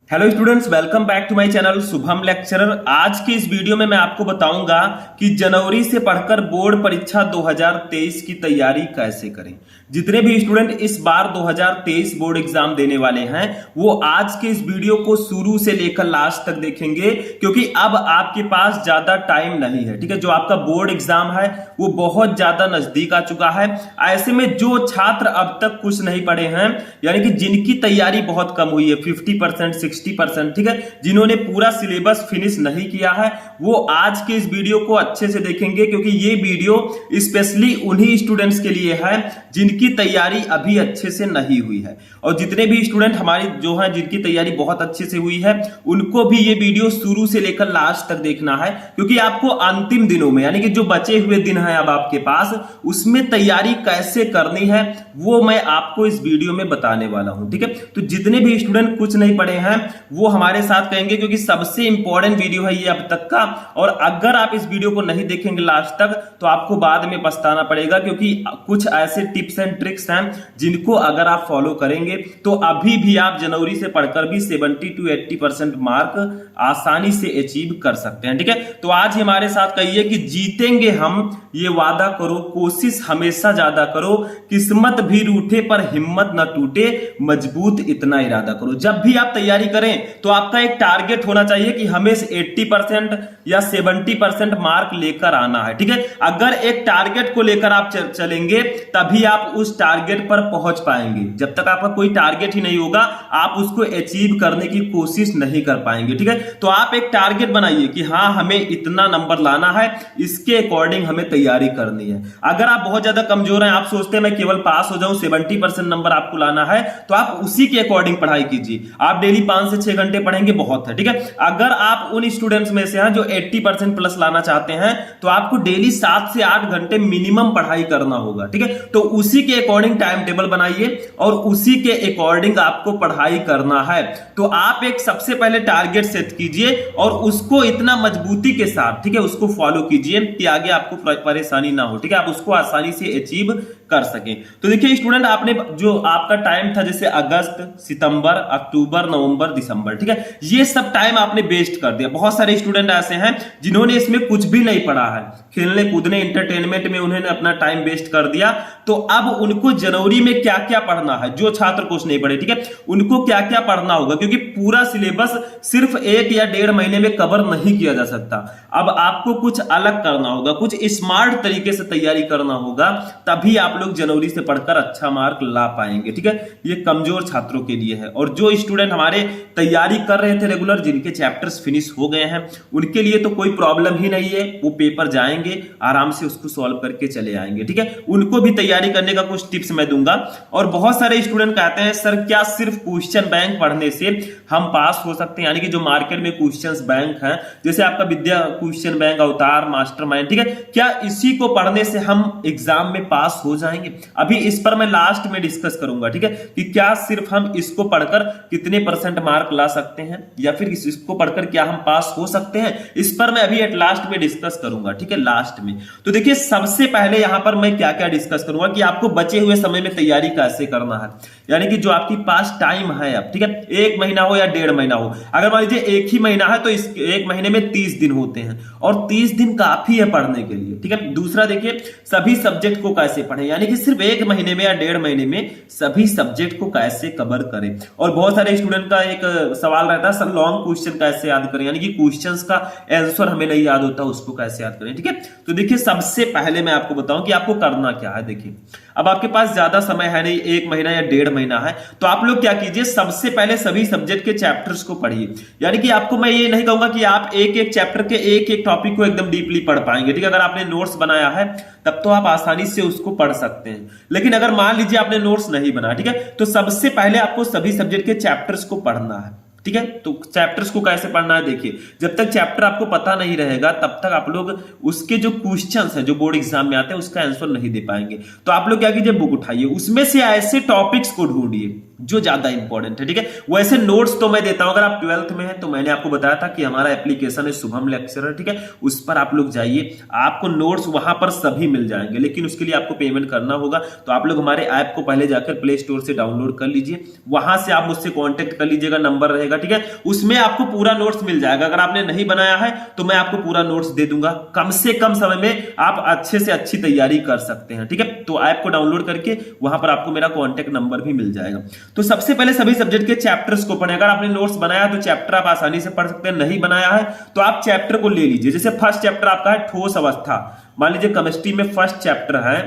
Hello students, welcome back to my channel Shubham lecturer. आज के इस वीडियो में मैं आपको बताऊंगा कि जनवरी से पढ़कर बोर्ड परीक्षा 2023 की तैयारी कैसे करें। जितने भी स्टूडेंट इस बार 2023 बोर्ड एग्जाम देने वाले हैं वो आज के इस वीडियो को शुरू से लेकर लास्ट तक देखेंगे, क्योंकि अब आपके पास ज्यादा टाइम नहीं है। ठीक है, जो आपका बोर्ड एग्जाम है वो बहुत ज्यादा नजदीक आ चुका है। ऐसे में जो छात्र अब तक कुछ नहीं पढ़े हैं, यानी कि जिनकी तैयारी बहुत कम हुई है, 50%, 60%, ठीक है, जिन्होंने पूरा सिलेबस फिनिश नहीं किया है, वो आज के इस वीडियो को अच्छे से देखेंगे, क्योंकि ये वीडियो स्पेशली उन्हीं स्टूडेंट्स के लिए है जिनकी तैयारी अभी अच्छे से नहीं हुई है। और जितने भी स्टूडेंट हमारी जो है जिनकी तैयारी बहुत अच्छे से हुई है, उनको भी ये वीडियो शुरू से लेकर लास्ट तक देखना है, क्योंकि आपको अंतिम दिनों में, यानी कि जो बचे हुए दिन हैं अब आपके पास, उसमें तैयारी कैसे करनी है वो मैं आपको इस वीडियो में बताने वाला हूं। ठीक है, तो जितने भी स्टूडेंट कुछ नहीं पढ़े हैं वो हमारे साथ कहेंगे, क्योंकि सबसे इंपॉर्टेंट वीडियो है ये अब तक का। और अगर आप इस वीडियो को नहीं देखेंगे लास्ट तक तो आपको बाद में पछताना पड़ेगा, क्योंकि कुछ ऐसे टिप्स एंड ट्रिक्स हैं जिनको अगर आप फॉलो करेंगे तो अभी भी आप जनवरी से पढ़कर भी 70 to 80% मार्क आसानी से अचीव कर सकते हैं। ठीक है, तो आज हमारे साथ कहिए कि जीतेंगे हम, ये वादा करो, कोशिश हमेशा ज्यादा करो, किस्मत भी रूठे पर हिम्मत न टूटे, मजबूत इतना इरादा करो। जब भी आप तैयारी करें तो आपका एक टारगेट होना चाहिए कि हमें 80% या 70% मार्क लेकर आना है। ठीक है, अगर एक टारगेट को लेकर आप चलेंगे तभी आप उस टारगेट पर पहुंच पाएंगे। जब तक आपका कोई टारगेट ही नहीं होगा आप उसको अचीव करने की कोशिश नहीं कर पाएंगे। ठीक है, तो आप एक टारगेट बनाइए कि हाँ, हमें इतना नंबर लाना है, इसके अकॉर्डिंग हमें तैयारी करनी है। अगर आप बहुत ज्यादा कमजोर हैं, आप सोचते हैं मैं केवल पास हो जाऊं, 70% नंबर आपको लाना है, तो आप उसी के अकॉर्डिंग पढ़ाई कीजिए। आप डेली 5 से 6 घंटे पढ़ेंगे, बहुत है। ठीक है, अगर आप उन स्टूडेंट्स में से हैं जो 80% प्लस लाना चाहते हैं तो आपको डेली 7 से 8 घंटे मिनिमम पढ़ाई करना होगा। ठीक है, तो उसी के अकॉर्डिंग टाइम टेबल बनाइए और उसी के अकॉर्डिंग आपको पढ़ाई करना है। तो आप एक सबसे पहले टारगेट सेट कीजिए और उसको इतना मजबूती के साथ, ठीक है, उसको फॉलो कीजिए कि आगे आपको परेशानी ना हो। ठीक है, आप उसको आसानी से अचीव कर सकें। तो देखिए स्टूडेंट, आपने जो आपका टाइम था जैसे अगस्त, सितंबर, अक्टूबर, नवंबर, दिसंबर, ठीक है, ये सब टाइम आपने वेस्ट कर दिया। बहुत सारे स्टूडेंट ऐसे हैं जिन्होंने इसमें कुछ भी नहीं पढ़ा है, खेलने कूदने एंटरटेनमेंट में उन्होंने अपना टाइम वेस्ट कर दिया। तो अब उनको जनवरी में क्या क्या पढ़ना है, जो छात्र कुछ नहीं पढ़े, ठीक है, उनको क्या क्या पढ़ना होगा, क्योंकि पूरा सिलेबस सिर्फ 1 या 1.5 महीने में कवर नहीं किया जा सकता। अब आपको कुछ अलग करना होगा, कुछ स्मार्ट तरीके से तैयारी करना होगा, तभी आप लोग जनवरी से पढ़कर अच्छा मार्क ला पाएंगे। ठीक है, ये कमजोर छात्रों के लिए है। और जो स्टूडेंट हमारे तैयारी कर रहे थे रेगुलर, जिनके चैप्टर्स फिनिश हो गए हैं, उनके लिए तो कोई प्रॉब्लम ही नहीं है, वो पेपर जाएंगे आराम से उसको सॉल्व करके चले आएंगे। ठीक है, उनको भी तैयारी करने का कुछ टिप्स मैं दूंगा। और बहुत सारे स्टूडेंट कहते हैं सर क्या सिर्फ क्वेश्चन बैंक पढ़ने से हम पास हो सकते हैं, यानी कि जो मार्केट में क्वेश्चन बैंक हैं, जैसे आपका विद्या क्वेश्चन बैंक, अवतार, मास्टरमाइंड, ठीक है, क्या इसी को पढ़ने से हम एग्जाम में पास हो जाएंगे? अभी इस पर मैं लास्ट में डिस्कस करूंगा। ठीक है, कि क्या सिर्फ हम इसको पढ़कर कितने % मार्क ला सकते हैं, या फिर इसको पढ़कर क्या हम पास हो सकते हैं, इस पर मैं अभी एट लास्ट में डिस्कस करूंगा। ठीक है, लास्ट में। तो देखिए सबसे पहले यहां पर मैं क्या क्या डिस्कस करूंगा कि आपको बचे हुए समय में तैयारी कैसे करना है, यानी कि जो आपकी पास टाइम है अब, ठीक है, 1 महीना हो या 1.5 महीना हो। अगर मान लीजिए 1 ही महीना है तो इस 1 महीने में 30 दिन होते हैं, और 30 दिन काफी है पढ़ने के लिए। ठीक है, दूसरा देखिए सभी सब्जेक्ट को कैसे पढ़ें, यानी कि सिर्फ 1 महीने में या 1.5 महीने में सभी सब्जेक्ट को कैसे कवर करें। और बहुत सारे स्टूडेंट का एक सवाल रहता है सर लॉन्ग क्वेश्चन कैसे याद करें, यानी कि क्वेश्चंस का आंसर हमें नहीं याद होता, उसको कैसे याद करें। ठीक है, तो देखिए सबसे पहले मैं आपको बताऊं कि आपको करना क्या है। देखिए अब आपके पास ज्यादा समय है नहीं, 1 महीना या 1.5 महीना है, तो आप लोग क्या कीजिए, सबसे पहले सभी सब्जेक्ट के चैप्टर्स को पढ़िए। यानी कि आपको मैं ये नहीं कहूंगा कि आप एक एक चैप्टर के एक एक टॉपिक को एकदम डीपली पढ़ पाएंगे। ठीक है, अगर आपने नोट्स बनाया है तब तो आप आसानी से उसको पढ़ सकते हैं, लेकिन अगर मान लीजिए आपने नोट्स नहीं बनाया, ठीक है, तो सबसे पहले आपको सभी सब्जेक्ट के चैप्टर्स को पढ़ना है। ठीक है, तो चैप्टर्स को कैसे पढ़ना है, देखिए जब तक चैप्टर आपको पता नहीं रहेगा तब तक आप लोग उसके जो क्वेश्चंस हैं जो बोर्ड एग्जाम में आते हैं उसका आंसर नहीं दे पाएंगे। तो आप लोग क्या कीजिए, बुक उठाइए, उसमें से ऐसे टॉपिक्स को ढूंढिए, जो ज्यादा इंपॉर्टेंट है। ठीक है, वैसे नोट्स तो मैं देता हूं, अगर आप 12th में हैं तो मैंने आपको बताया था कि हमारा एप्लीकेशन है शुभम लेक्चरर। ठीक है, उस पर आप लोग जाइए, आपको नोट्स वहां पर सभी मिल जाएंगे, लेकिन उसके लिए आपको पेमेंट करना होगा। तो आप लोग हमारे ऐप को पहले जाकर प्ले स्टोर से डाउनलोड कर लीजिए, वहां से आप मुझसे कांटेक्ट कर लीजिएगा, नंबर रहेगा। ठीक है, उसमें आपको पूरा नोट्स मिल जाएगा। अगर आपने नहीं बनाया है तो मैं आपको पूरा नोट्स दे दूंगा, कम से कम समय में आप अच्छे से अच्छी तैयारी कर सकते हैं। ठीक है, तो ऐप को डाउनलोड करके वहां पर आपको मेरा कांटेक्ट नंबर भी मिल जाएगा। तो सबसे पहले सभी सब्जेक्ट के चैप्टर्स को पढ़ें। अगर आपने नोट्स बनाया है तो चैप्टर आप आसानी से पढ़ सकते हैं, नहीं बनाया है तो आप चैप्टर को ले लीजिए। जैसे फर्स्ट चैप्टर आपका है ठोस अवस्था, मान लीजिए केमिस्ट्री में फर्स्ट चैप्टर है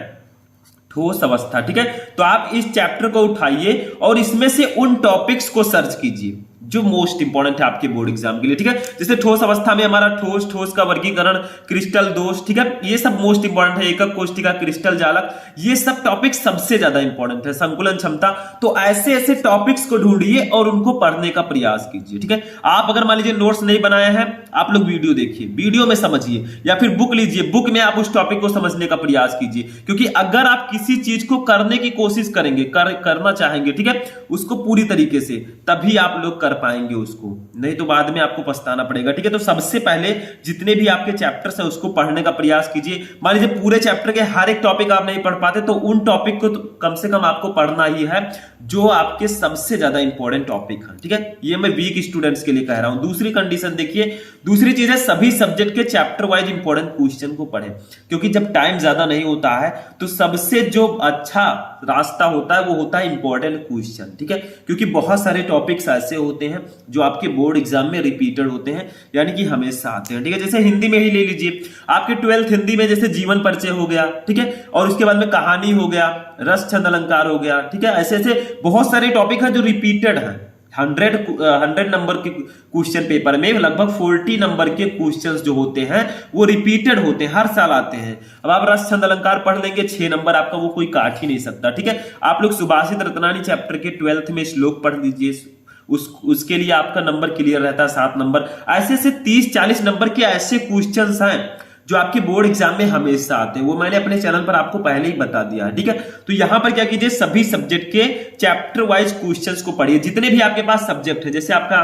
ठोस अवस्था। ठीक है, तो आप इस चैप्टर को उठाइए और इसमें से उन टॉपिक्स को सर्च कीजिए जो मोस्ट इंपॉर्टेंट है आपके बोर्ड एग्जाम के लिए। ठीक है, जैसे ठोस अवस्था में हमारा ठोस का वर्गीकरण, क्रिस्टल दोष, ठीक है, ये सब मोस्ट इंपॉर्टेंट है। एकक कोष्ठिका, क्रिस्टल जालक, ये सब टॉपिक सबसे ज्यादा इंपॉर्टेंट है। संकुलन क्षमता, तो ऐसे ऐसे टॉपिक्स को ढूंढिए और उनको पढ़ने का प्रयास कीजिए। ठीक है, आप अगर मान लीजिए नोट्स नहीं बनाए हैं, आप लोग वीडियो देखिए, वीडियो में समझिए, या फिर बुक लीजिए, बुक में आप उस टॉपिक को समझने का प्रयास कीजिए। क्योंकि अगर आप किसी चीज को करने की कोशिश करेंगे, करना चाहेंगे, ठीक है, उसको पूरी तरीके से, तभी आप लोग कर पाएंगे उसको, नहीं तो बाद में आपको पछताना पड़ेगा। ठीक है, तो सबसे पहले जितने भी आपके चैप्टर्स हैं उसको पढ़ने का प्रयास कीजिए। मान लीजिए पूरे चैप्टर के हर एक टॉपिक आप नहीं पढ़ पाते तो उन टॉपिक को तो कम से कम आपको पढ़ना ही है जो आपके सबसे ज्यादा इंपॉर्टेंट टॉपिक है। ठीक है, ये मैं वीक स्टूडेंट्स के लिए कह रहा हूं। दूसरी कंडीशन देखिए, दूसरी चीज है सभी सब्जेक्ट के चैप्टर वाइज इंपॉर्टेंट क्वेश्चन को पढ़ें, क्योंकि जब टाइम ज्यादा नहीं होता है तो सबसे जो अच्छा रास्ता होता है वो होता है इंपॉर्टेंट क्वेश्चन। ठीक है, क्योंकि बहुत सारे टॉपिक्स ऐसे होते हैं जो आपके बोर्ड एग्जाम में रिपीटेड होते हैं, यानी कि हमेशा आते हैं। ठीक है, जैसे हिंदी में ही ले लीजिए, आपके 12th हिंदी में जैसे जीवन परिचय हो गया, ठीक है, और उसके बाद में कहानी हो गया, रस छंद अलंकार हो गया। ठीक है, ऐसे ऐसे बहुत सारे टॉपिक हैं जो रिपीटेड हैं। 100 नंबर के क्वेश्चन पेपर में लगभग 40 नंबर के क्वेश्चंस जो होते हैं वो रिपीटेड होते हैं, हर साल आते हैं। अब आप रस छंद अलंकार पढ़ लेंगे, 6 नंबर आपका वो कोई काट ही नहीं सकता। ठीक है, आप लोग सुभाषित रत्नानी चैप्टर के 12th में श्लोक पढ़ लीजिए, उसके लिए आपका नंबर क्लियर रहता है 7 नंबर। ऐसे ऐसे 30-40 नंबर के ऐसे क्वेश्चंस हैं जो आपके बोर्ड एग्जाम में हमेशा आते हैं, वो मैंने अपने चैनल पर आपको पहले ही बता दिया है। ठीक है, तो यहां पर क्या कीजिए, सभी सब्जेक्ट के चैप्टर वाइज क्वेश्चंस को पढ़िए, जितने भी आपके पास सब्जेक्ट है। जैसे आपका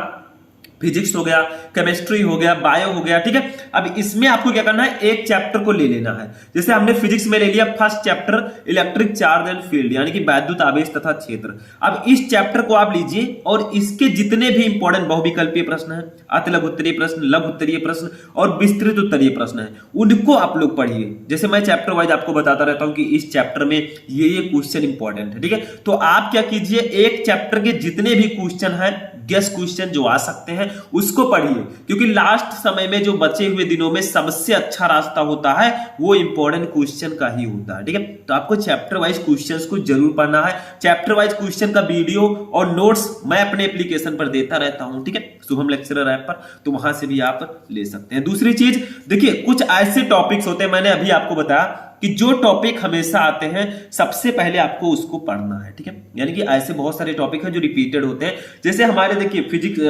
फिजिक्स हो गया, केमिस्ट्री हो गया, बायो हो गया। ठीक है, अब इसमें आपको क्या करना है, एक चैप्टर को ले लेना है। जैसे हमने फिजिक्स में ले लिया first chapter electric charge and field, यानी कि वैद्युत आवेश तथा क्षेत्र। अब इस चैप्टर को आप लीजिए और इसके जितने भी इंपॉर्टेंट बहुविकल्पीय प्रश्न है, अतिलघु उत्तरीय प्रश्न, लघु उत्तरीय प्रश्न और विस्तृत उत्तरीय प्रश्न है, उनको आप लोग पढ़िए। जैसे मैं चैप्टर वाइज आपको बताता रहता हूं कि इस चैप्टर में ये क्वेश्चन इंपॉर्टेंट है। ठीक है, तो आप क्या कीजिए, एक चैप्टर के जितने भी क्वेश्चन है, गेस क्वेश्चन जो आ सकते हैं उसको पढ़िए, क्योंकि लास्ट समय में जो बचे हुए दिनों में सबसे अच्छा रास्ता होता है वो इंपॉर्टेंट क्वेश्चन का ही होता है। ठीक है, तो आपको चैप्टर वाइज क्वेश्चंस को जरूर पढ़ना है। चैप्टर वाइज क्वेश्चन का वीडियो और नोट्स मैं अपने एप्लीकेशन पर देता रहता हूं। ठीक है, शुभम लेक्चरर ऐप पर, तो वहां से भी आप ले सकते हैं। दूसरी चीज देखिए, कुछ ऐसे टॉपिक्स होते हैं, मैंने अभी आपको बताया कि जो टॉपिक हमेशा आते हैं सबसे पहले आपको उसको पढ़ना है। ठीक है, यानी कि ऐसे बहुत सारे टॉपिक हैं जो रिपीटेड होते हैं। जैसे हमारे देखिए फिजिक्स,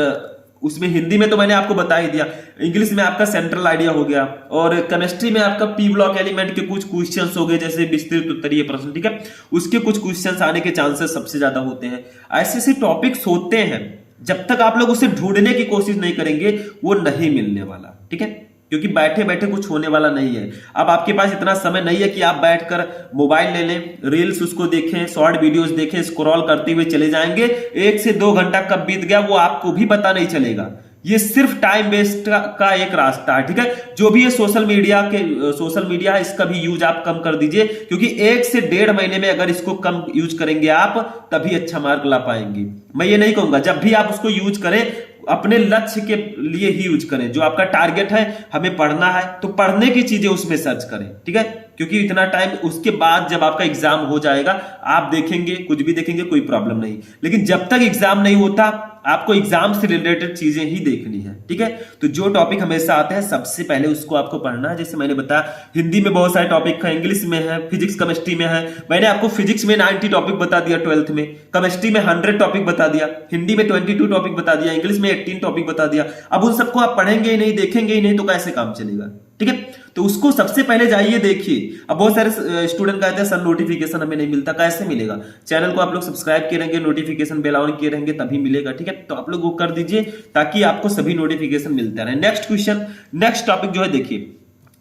उसमें हिंदी में तो मैंने आपको बता ही दिया, इंग्लिश में आपका सेंट्रल आइडिया हो गया, और केमिस्ट्री में आपका पी ब्लॉक एलिमेंट के कुछ क्वेश्चंस हो गए, जैसे विस्तृत उत्तरीय प्रश्न। ठीक है, उसके कुछ क्वेश्चंस आने के चांसेस सबसे ज्यादा होते हैं। ऐसे ऐसे टॉपिक्स होते हैं, जब तक आप लोग उसे ढूंढने की कोशिश नहीं करेंगे वो नहीं मिलने वाला। ठीक है, क्योंकि बैठे बैठे कुछ होने वाला नहीं है। अब आपके पास इतना समय नहीं है कि आप बैठकर मोबाइल ले लें, रील्स उसको देखें, शॉर्ट वीडियोस देखें, स्क्रॉल करते हुए चले जाएंगे, 1 से 2 घंटा कब बीत गया वो आपको भी पता नहीं चलेगा। ये सिर्फ टाइम वेस्ट का एक रास्ता है। ठीक है, जो भी ये सोशल मीडिया है, इसका भी यूज आप कम कर दीजिए, क्योंकि 1 से 1.5 महीने में अगर इसको कम यूज करेंगे आप तभी अच्छा मार्क ला पाएंगे। मैं ये नहीं कहूंगा, जब भी आप उसको यूज करें अपने लक्ष्य के लिए ही यूज करें। जो आपका टारगेट है, हमें पढ़ना है, तो पढ़ने की चीजें उसमें सर्च करें। ठीक है, क्योंकि इतना टाइम उसके बाद जब आपका एग्जाम हो जाएगा आप देखेंगे, कुछ भी देखेंगे, कोई प्रॉब्लम नहीं। लेकिन जब तक एग्जाम नहीं होता आपको एग्जाम से रिलेटेड चीजें ही देखनी है। ठीक है, तो जो टॉपिक हमेशा आते हैं सबसे पहले उसको आपको पढ़ना है। जैसे मैंने बताया, हिंदी में बहुत सारे टॉपिक है, इंग्लिश में है, फिजिक्स केमिस्ट्री में है। मैंने आपको फिजिक्स में 90 टॉपिक बता दिया 12th में, केमिस्ट्री में 100 टॉपिक बता दिया, हिंदी में 22 टॉपिक बता दिया, इंग्लिश में 18 टॉपिक बता दिया। अब उन सबको आप पढ़ेंगे ही नहीं, देखेंगे ही नहीं, तो कैसे काम चलेगा। ठीक है, तो उसको सबसे पहले जाइए देखिए। अब बहुत सारे स्टूडेंट कहते हैं सर नोटिफिकेशन हमें नहीं मिलता, कैसे मिलेगा? चैनल को आप लोग सब्सक्राइब किए रहेंगे, नोटिफिकेशन बेल ऑन किए रहेंगे तभी मिलेगा, ठीक है। तो आप लोग वो कर दीजिए ताकि आपको सभी नोटिफिकेशन मिलते रहे। नेक्स्ट क्वेश्चन, नेक्स्ट टॉपिक जो है देखिए,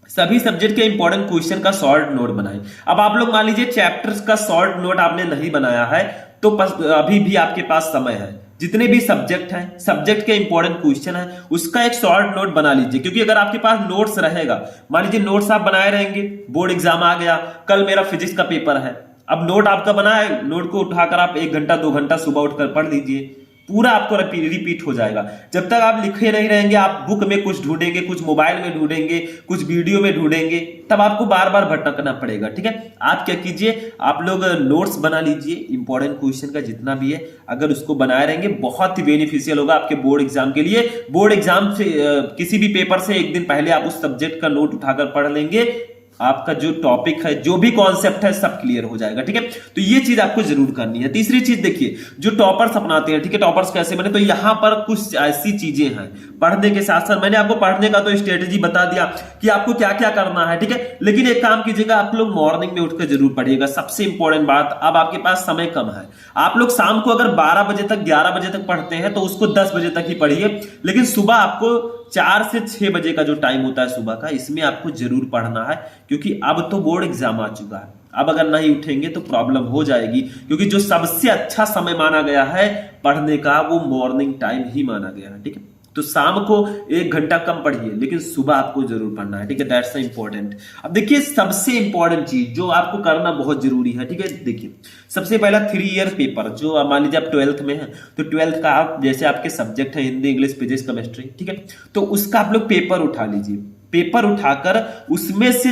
सभी सब्जेक्ट के इंपॉर्टेंट क्वेश्चन का शॉर्ट नोट बनाएं। अब आप लोग मान लीजिए चैप्टर्स का शॉर्ट नोट आपने नहीं बनाया है तो अभी भी आपके पास समय है। जितने भी सब्जेक्ट हैं, सब्जेक्ट के इंपॉर्टेंट क्वेश्चन है, उसका एक शॉर्ट नोट बना लीजिए। क्योंकि अगर आपके पास नोट्स रहेगा, मान लीजिए नोट्स आप बनाए रहेंगे, बोर्ड एग्जाम आ गया, कल मेरा फिजिक्स का पेपर है, अब नोट आपका बना है, नोट को उठाकर आप 1 घंटा 2 घंटा सुबह उठकर पढ़ लीजिए, पूरा आपको रिपीट हो जाएगा। जब तक आप लिखे नहीं रहेंगे, आप बुक में कुछ ढूंढेंगे, कुछ मोबाइल में ढूंढेंगे, कुछ वीडियो में ढूंढेंगे, तब आपको बार बार भटकना पड़ेगा, ठीक है। आप क्या कीजिए, आप लोग नोट्स बना लीजिए इंपॉर्टेंट क्वेश्चन का जितना भी है, अगर उसको बनाए रहेंगे बहुत ही बेनिफिशियल होगा आपके बोर्ड एग्जाम के लिए। बोर्ड एग्जाम से किसी भी पेपर से 1 दिन पहले आप उस सब्जेक्ट का नोट उठाकर पढ़ लेंगे, आपका जो टॉपिक है, जो भी कॉन्सेप्ट है, सब क्लियर हो जाएगा, ठीक है। तो ये चीज आपको जरूर करनी है। तीसरी चीज देखिए, जो टॉपर्स अपनाते हैं, ठीक है, टॉपर्स कैसे बने, तो यहां पर कुछ ऐसी चीजें हैं पढ़ने के साथ साथ, मैंने आपको पढ़ने का तो स्ट्रेटेजी बता दिया कि आपको क्या क्या करना है, ठीक है। लेकिन एक काम कीजिएगा, आप लोग मॉर्निंग में उठकर जरूर पढ़िएगा। सबसे इंपॉर्टेंट बात, अब आपके पास समय कम है, आप लोग शाम को अगर 12 बजे तक 11 बजे तक पढ़ते हैं तो उसको 10 बजे तक ही पढ़िए। लेकिन सुबह आपको 4 से 6 बजे का जो टाइम होता है सुबह का, इसमें आपको जरूर पढ़ना है। क्योंकि अब तो बोर्ड एग्जाम आ चुका है, अब अगर नहीं उठेंगे तो प्रॉब्लम हो जाएगी। क्योंकि जो सबसे अच्छा समय माना गया है पढ़ने का, वो मॉर्निंग टाइम ही माना गया है, ठीक है। तो शाम को 1 घंटा कम पढ़िए, लेकिन सुबह आपको जरूर पढ़ना है, ठीक है। That's important. अब देखिए, सबसे इंपॉर्टेंट चीज जो आपको करना बहुत जरूरी है, ठीक है। देखिए, सबसे पहला 3 ईयर पेपर, जो मान लीजिए आप 12th में है, तो 12th का आप जैसे आपके सब्जेक्ट है हिंदी, इंग्लिश, फिजिक्स, केमिस्ट्री, ठीक है, तो उसका आप लोग पेपर उठा लीजिए। पेपर उठाकर उसमें से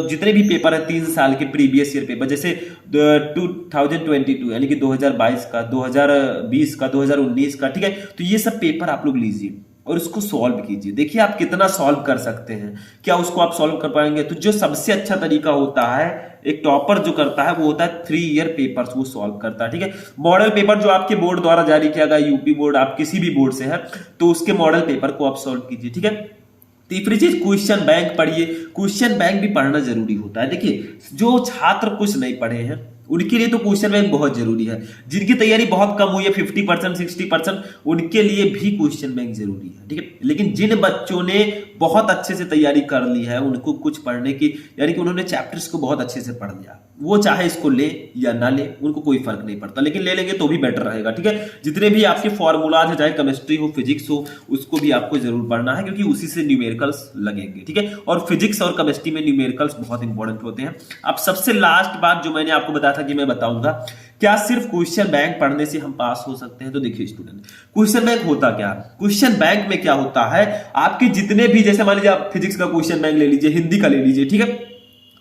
जितने भी पेपर है 3 साल के प्रीवियस ईयर पेपर, जैसे 2022 यानी कि 2022 का, 2020 का, 2019 का, ठीक है। तो ये सब पेपर आप लोग लीजिए और उसको सॉल्व कीजिए। देखिए आप कितना सॉल्व कर सकते हैं, क्या उसको आप सॉल्व कर पाएंगे। तो जो सबसे अच्छा तरीका होता है, एक टॉपर जो करता है, वो होता है 3 ईयर पेपर्स, वो सॉल्व करता है, ठीक है। मॉडल पेपर जो आपके बोर्ड द्वारा जारी किया गया, यूपी बोर्ड, आप किसी भी बोर्ड से है, तो उसके मॉडल पेपर को आप सॉल्व कीजिए, ठीक है। तीसरी चीज, क्वेश्चन बैंक पढ़िए। क्वेश्चन बैंक भी पढ़ना जरूरी होता है। देखिए, जो छात्र कुछ नहीं पढ़े हैं उनके लिए तो क्वेश्चन बैंक बहुत जरूरी है। जिनकी तैयारी बहुत कम हुई है, 50% 60%, उनके लिए भी क्वेश्चन बैंक जरूरी है, ठीक है। लेकिन जिन बच्चों ने बहुत अच्छे से तैयारी कर ली है, उनको कुछ पढ़ने की, यानी कि उन्होंने चैप्टर्स को बहुत अच्छे से पढ़ लिया, वो चाहे इसको ले या ना ले, उनको कोई फर्क नहीं पड़ता, लेकिन ले लेंगे तो भी बेटर रहेगा, ठीक है। जितने भी आपके फॉर्मूलाज है, चाहे केमिस्ट्री हो, फिजिक्स हो, उसको भी आपको जरूर पढ़ना है, क्योंकि उसी से न्यूमेरिकल्स लगेंगे, ठीक है। और फिजिक्स और केमिस्ट्री में न्यूमेरिकल्स बहुत इंपॉर्टेंट होते हैं। अब सबसे लास्ट बात जो मैंने आपको बताया था कि मैं बताऊंगा, क्या सिर्फ क्वेश्चन बैंक पढ़ने से हम पास हो सकते हैं? तो देखिए स्टूडेंट, क्वेश्चन बैंक होता क्या है? क्वेश्चन बैंक में क्या होता है, आपके जितने भी, जैसे मान लीजिए आप फिजिक्स का क्वेश्चन बैंक ले लीजिए, हिंदी का ले लीजिए, ठीक है,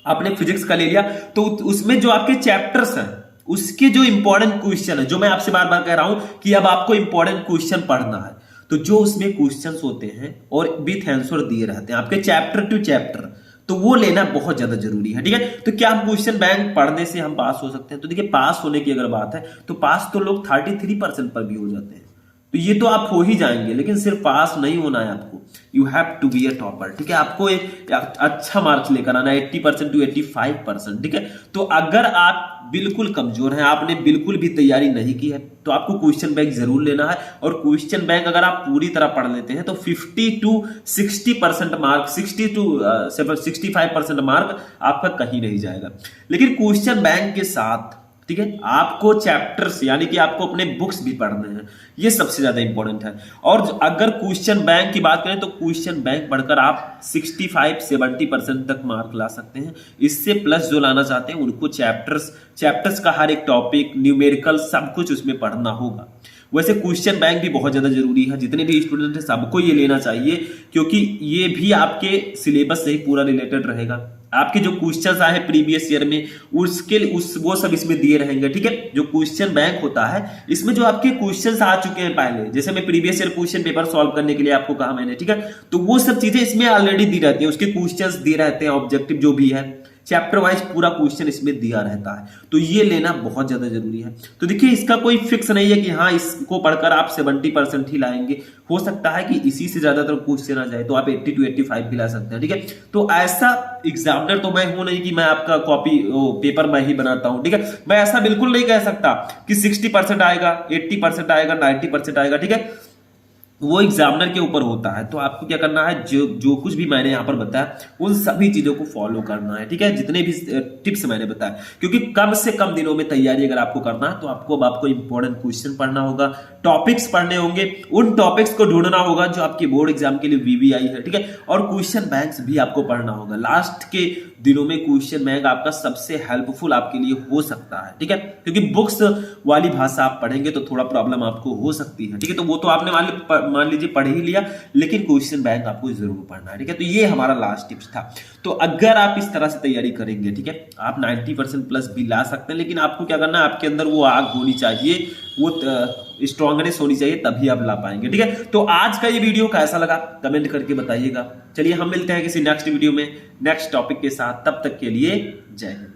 आपने फिजिक्स का ले लिया, तो उसमें जो आपके चैप्टर्स हैं, उसके जो इंपॉर्टेंट क्वेश्चन है, जो मैं आपसे बार बार कह रहा हूं कि अब आपको इंपॉर्टेंट क्वेश्चन पढ़ना है, तो जो उसमें क्वेश्चंस होते हैं और विथ आंसर दिए रहते हैं आपके चैप्टर टू चैप्टर, तो वो लेना बहुत ज्यादा जरूरी है, ठीक है। तो क्या हम क्वेश्चन बैंक पढ़ने से हम पास हो सकते हैं? तो देखिए, पास होने की अगर बात है तो पास तो लोग 33% पर भी हो जाते हैं, तो ये तो आप हो ही जाएंगे। लेकिन सिर्फ पास नहीं होना है आपको, you have to be a topper, ठीक है। आपको एक अच्छा मार्क्स लेकर आना, 80% to 85%, ठीक है। तो अगर आप बिल्कुल कमजोर हैं, आपने बिल्कुल भी तैयारी नहीं की है, तो आपको क्वेश्चन बैंक जरूर लेना है। और क्वेश्चन बैंक अगर आप पूरी तरह पढ़ लेते हैं तो 50 to 60% मार्क, 60 to 65% मार्क आपका कहीं नहीं जाएगा। लेकिन क्वेश्चन बैंक के साथ, ठीक है, आपको चैप्टर्स यानी कि आपको अपने बुक्स भी पढ़ने हैं, ये सबसे ज्यादा इंपॉर्टेंट है। और अगर क्वेश्चन बैंक की बात करें तो क्वेश्चन बैंक पढ़कर आप 65-70% तक मार्क ला सकते हैं। इससे प्लस जो लाना चाहते हैं उनको चैप्टर्स का हर एक टॉपिक, न्यूमेरिकल, सब कुछ उसमें पढ़ना होगा। वैसे क्वेश्चन बैंक भी बहुत ज्यादा जरूरी है, जितने भी स्टूडेंट हैं सबको ये लेना चाहिए, क्योंकि ये भी आपके सिलेबस से ही पूरा रिलेटेड रहेगा। आपके जो क्वेश्चंस आए हैं प्रीवियस ईयर में, वो सब इसमें दिए रहेंगे, ठीक है। जो क्वेश्चन बैंक होता है, इसमें जो आपके क्वेश्चंस आ चुके हैं पहले, जैसे मैं previous year question paper solve करने के लिए आपको कहा मैंने, ठीक है, तो वो सब चीजें इसमें ऑलरेडी दी रहती है, उसके क्वेश्चंस दिए रहते हैं, ऑब्जेक्टिव जो भी है, चैप्टर वाइज पूरा क्वेश्चन इसमें दिया रहता है, तो ये लेना बहुत ज्यादा जरूरी है। तो देखिए इसका कोई फिक्स नहीं है कि हाँ इसको पढ़कर आप 70% ही लाएंगे, हो सकता है कि इसी से ज्यादातर क्वेश्चन आ जाए तो आप 80 to 85 भी ला सकते हैं, ठीक है। तो ऐसा एग्जामिनर तो मैं हूं नहीं कि मैं आपका कॉपी पेपर मैं ही बनाता हूं, ठीक है। मैं ऐसा बिल्कुल नहीं कह सकता कि 60% आएगा, 80% आएगा, 90% आएगा, ठीक है। वो एग्जामिनर के ऊपर होता है। तो आपको क्या करना है, जो जो कुछ भी मैंने यहाँ पर बताया उन सभी चीजों को फॉलो करना है, ठीक है, जितने भी टिप्स मैंने बताया, क्योंकि कम से कम दिनों में तैयारी अगर आपको करना है तो आपको इंपॉर्टेंट क्वेश्चन पढ़ना होगा, टॉपिक्स पढ़ने होंगे, उन टॉपिक्स को ढूंढना होगा जो आपके बोर्ड एग्जाम के लिए वीवीआई है, ठीक है, और क्वेश्चन बैंक्स भी आपको पढ़ना होगा। लास्ट के दिनों में क्वेश्चन बैंक आपका सबसे हेल्पफुल आपके लिए हो सकता है, ठीक है, क्योंकि बुक्स वाली भाषा आप पढ़ेंगे तो थोड़ा प्रॉब्लम आपको हो सकती है, ठीक है। तो वो तो आपने मान लीजिए पढ़ ही लिया, लेकिन क्वेश्चन बैंक आपको जरूर पढ़ना है, ठीक है। तो ये हमारा लास्ट टिप्स था। तो अगर आप इस तरह से तैयारी करेंगे, ठीक है, आप 90% प्लस भी ला सकते हैं, लेकिन आपको क्या करना है, आपके अंदर वो आग होनी चाहिए, वो स्ट्रांगनेस होनी चाहिए, तभी आप ला पाएंगे, ठीक है। तो आज का ये वीडियो कैसा लगा कमेंट करके बताइएगा। चलिए हम मिलते हैं किसी नेक्स्ट वीडियो में नेक्स्ट टॉपिक के साथ, तब तक के लिए जय हिंद।